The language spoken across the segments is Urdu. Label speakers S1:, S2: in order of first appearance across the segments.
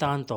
S1: tanto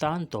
S1: tanto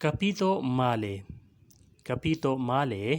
S1: capito male, capito male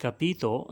S1: capito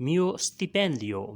S1: Mio stipendio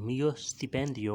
S1: mio stipendio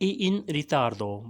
S1: E in ritardo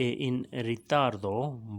S1: e in ritardo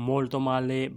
S1: molto male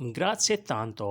S1: grazie tanto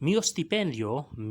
S1: mio stipendio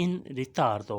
S1: in ritardo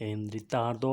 S1: in ritardo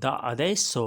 S1: da adesso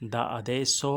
S1: da adesso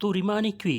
S1: tu rimani qui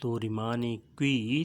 S1: tu rimani qui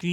S1: qui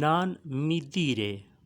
S1: non mi dire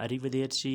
S1: arrivederci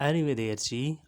S1: arrivederci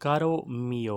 S1: caro mio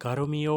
S1: caro mio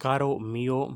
S1: caro mio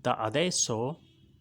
S1: da adesso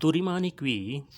S1: tu rimani qui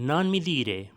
S1: non mi dire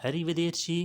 S1: arrivederci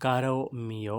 S1: caro mio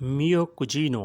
S1: mio cugino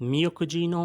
S1: mio cugino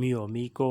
S1: mio amico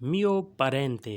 S1: mio parente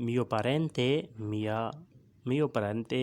S1: mio parente mio parente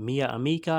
S1: mia amica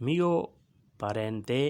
S1: mio parente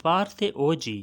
S1: parte oggi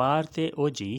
S1: parte oggi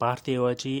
S1: parte oggi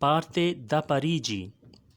S1: parte da Parigi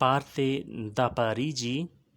S1: parte da Parigi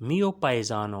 S1: mio paesano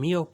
S1: mio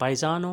S1: paesano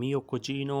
S1: mio cugino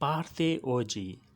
S1: parte oggi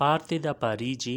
S1: parte da Parigi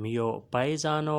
S1: mio paesano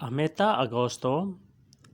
S1: a metà agosto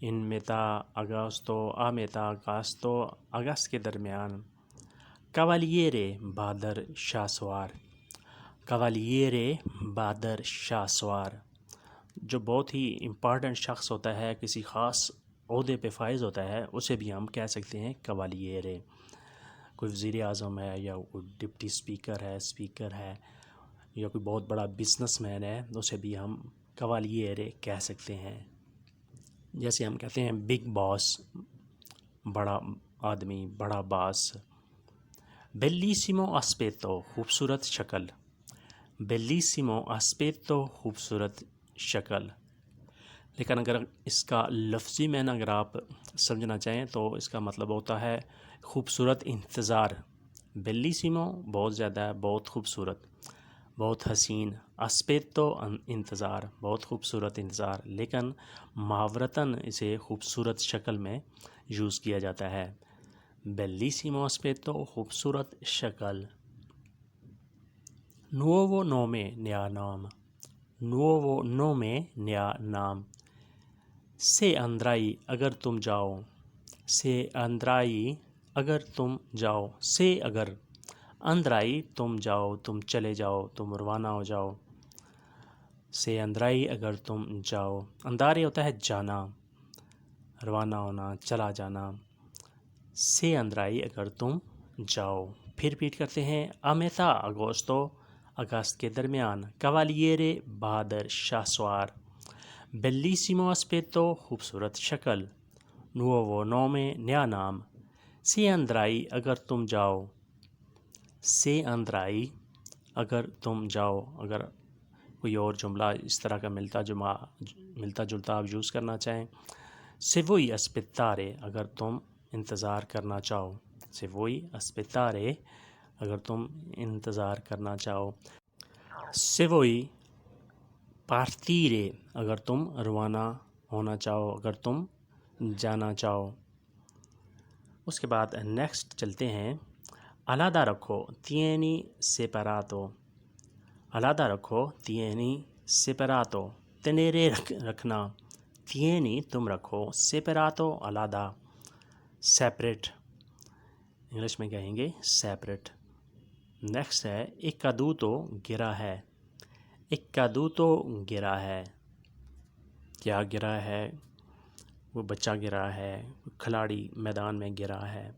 S1: in mità agosto a metà agosto اگست کے درمیان کوالیرے بہادر شاہ سوار کوالیرے بہادر شاہ سوار جو بہت ہی امپارٹنٹ شخص ہوتا ہے، کسی خاص عہدے پہ فائز ہوتا ہے، اسے بھی ہم کہہ سکتے ہیں کوالیرے۔ کوئی وزیر اعظم ہے یا کوئی ڈپٹی اسپیکر ہے یا کوئی بہت بڑا بزنس مین ہے، اسے بھی ہم کوالیرے کہہ سکتے ہیں۔ جیسے ہم کہتے ہیں بگ باس، بڑا آدمی، بڑا باس۔ بیلیسیمو اسپیتو، خوبصورت شکل۔ بیلیسیمو اسپیتو، خوبصورت شکل۔ لیکن اگر اس کا لفظی معنی اگر آپ سمجھنا چاہیں تو اس کا مطلب ہوتا ہے خوبصورت انتظار۔ بیلیسیمو بہت زیادہ، بہت خوبصورت، بہت حسین۔ اسپیتو انتظار، بہت خوبصورت انتظار، لیکن محاورتاً اسے خوبصورت شکل میں یوز کیا جاتا ہے۔ بیلیسیمو اسپیتو، خوبصورت شکل۔ نووو نومے، نیا نام۔ نووو نومے، نیا نام۔ سے اندرائی، اگر تم جاؤ۔ سے اندرائی، اگر تم جاؤ۔ سے اگر، اندرائی تم جاؤ، تم چلے جاؤ، تم روانہ ہو جاؤ۔ سے اندرائی، اگر تم جاؤ۔ اندارے ہوتا ہے جانا، روانہ ہونا، چلا جانا۔ سے اندرائی، اگر تم جاؤ۔ پھر ریپیٹ کرتے ہیں۔ امیتا اگوستو، اگست کے درمیان۔ کوالیرے بہادر شاہ سوار۔ بیلیسیمو اسپیتو، خوبصورت شکل۔ نووو نومے، نیا نام۔ سے اندرائی، اگر تم جاؤ۔ سے اندرائی، اگر تم جاؤ۔ اگر کوئی اور جملہ اس طرح کا ملتا جلتا آپ یوز کرنا چاہیں۔ سے وہی اسپیتارے، اگر تم انتظار کرنا چاہو۔ سے وہی اسپیتارے، اگر تم انتظار کرنا چاہو۔ سے وہی پارتیرے، اگر تم روانہ ہونا چاہو، اگر تم جانا چاہو۔ اس کے بعد نیکسٹ چلتے ہیں۔ علیحدہ رکھو، تینی سیپراتو۔ علیحدہ رکھو، تینی سیپراتو، تنیرے رکھنا۔ تینی تم رکھو، سیپراتو علیحدہ، سیپریٹ، انگلش میں کہیں گے سیپریٹ۔ نیکسٹ ہے ایکادوتو، گرا ہے۔ ایکادوتو، گرا ہے۔ کیا گرا ہے؟ وہ بچہ گرا ہے، کھلاڑی میدان میں گرا ہے۔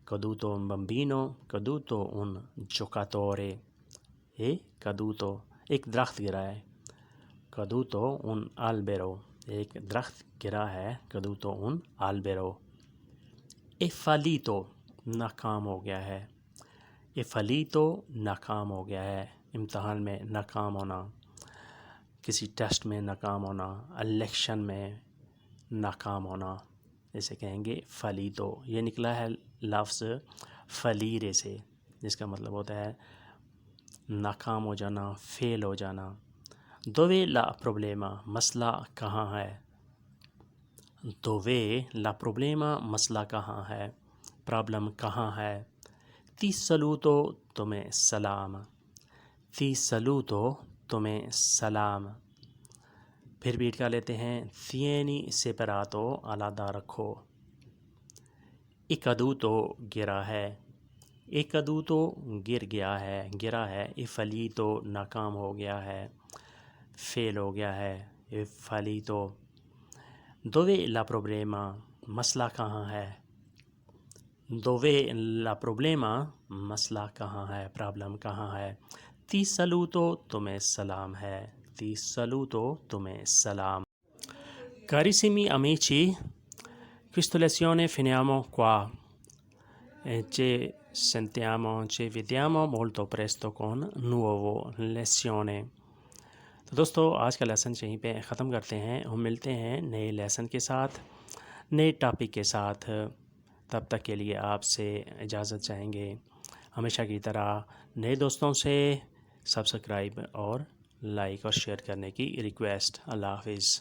S1: کدوتو بمبینو، کدوتو ان جوکاتورے۔ کدوتو، ایک درخت گرا ہے۔ کدوتو ان آلبیرو، ایک درخت گرا ہے۔ کدوتو ان آلبیرو۔ ایفالیتو، ناکام ہو گیا ہے۔ ایفالیتو، ناکام ہو گیا ہے۔ امتحان میں ناکام ہونا، کسی ٹیسٹ میں ناکام ہونا، الیکشن میں ناکام ہونا، اسے کہیں گے فالیتو۔ یہ نکلا ہے لفظ فلیرے سے، جس کا مطلب ہوتا ہے ناکام ہو جانا، فیل ہو جانا۔ دووے لا پروبلیما، مسئلہ کہاں ہے؟ دووے لا پروبلیما، مسئلہ کہاں ہے، پرابلم کہاں ہے؟ تی سلوتو، تمہیں سلام۔ تی سلوتو، تمہیں سلام۔ پھر بیٹ کر لیتے ہیں۔ تینی سیپراتو، علیحدہ رکھو۔ ایکادوتو، گرا ہے۔ ایکادوتو، گر گیا ہے، گرا ہے۔ ایفالیتو، ناکام ہو گیا ہے، فیل ہو گیا ہے۔ ایفالیتو۔ دووے لا پروبلیما، مسئلہ کہاں ہے؟ دووے لا پروبلیما، مسئلہ کہاں ہے، پرابلم کہاں ہے؟ تی سلوتو، تمہیں سلام ہے۔ تی سلوتو، تمہیں سلام۔ Carissimi amici, questa lezione finiamo qua. Ci vediamo molto presto con nuovo lezione. تو دوستو آج کا لیسن یہیں پہ ختم کرتے ہیں۔ ہم ملتے ہیں نئے لیسن کے ساتھ، نئے ٹاپک کے ساتھ۔ تب تک کے لیے آپ سے اجازت چاہیں گے۔ ہمیشہ کی طرح نئے دوستوں سے سبسکرائب اور لائک اور شیئر کرنے کی ریکویسٹ۔ اللہ حافظ۔